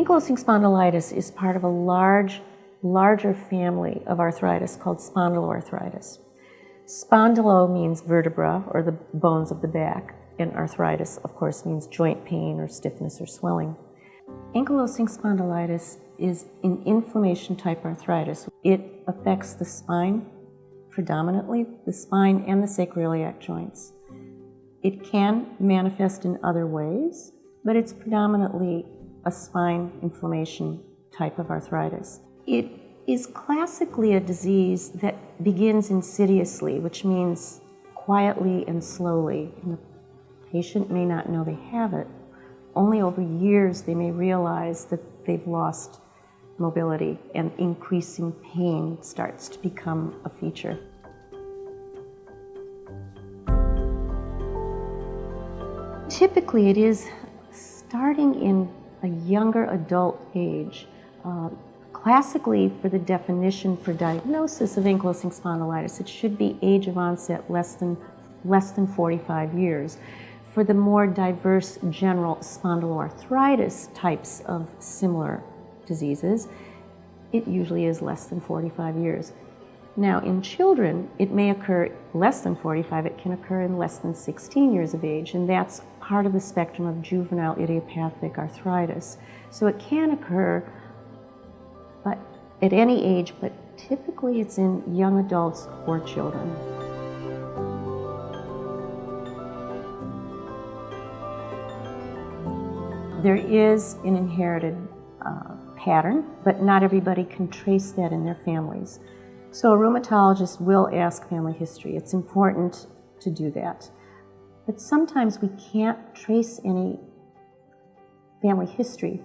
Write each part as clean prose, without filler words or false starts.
Ankylosing spondylitis is part of a larger family of arthritis called spondyloarthritis. Spondylo means vertebra, or the bones of the back, and arthritis, of course, means joint pain or stiffness or swelling. Ankylosing spondylitis is an inflammation-type arthritis. It affects the spine, predominantly the spine and the sacroiliac joints. It can manifest in other ways, but it's predominantly a spine inflammation type of arthritis. It is classically a disease that begins insidiously, which means quietly and slowly. And the patient may not know they have it. Only over years they may realize that they've lost mobility and increasing pain starts to become a feature. Typically it is starting in a younger adult age. Classically, for the definition for diagnosis of ankylosing spondylitis, it should be age of onset less than 45 years. For the more diverse general spondyloarthritis types of similar diseases, it usually is less than 45 years. Now, in children, it may occur less than 45. It can occur in less than 16 years of age, and that's part of the spectrum of juvenile idiopathic arthritis. So it can occur at any age, but typically it's in young adults or children. There is an inherited pattern, but not everybody can trace that in their families. So a rheumatologist will ask family history. It's important to do that. But sometimes we can't trace any family history.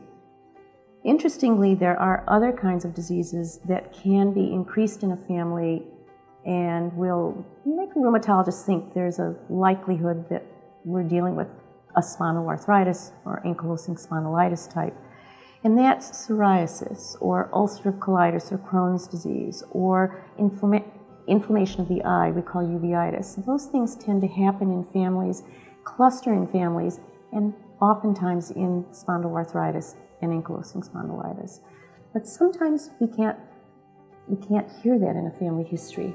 Interestingly, there are other kinds of diseases that can be increased in a family and will make a rheumatologist think there's a likelihood that we're dealing with a spondyloarthritis or ankylosing spondylitis type. And that's psoriasis or ulcerative colitis or Crohn's disease or inflammation of the eye, we call uveitis. Those things tend to happen in families, cluster in families, and oftentimes in spondyloarthritis and ankylosing spondylitis. But sometimes we can't hear that in a family history.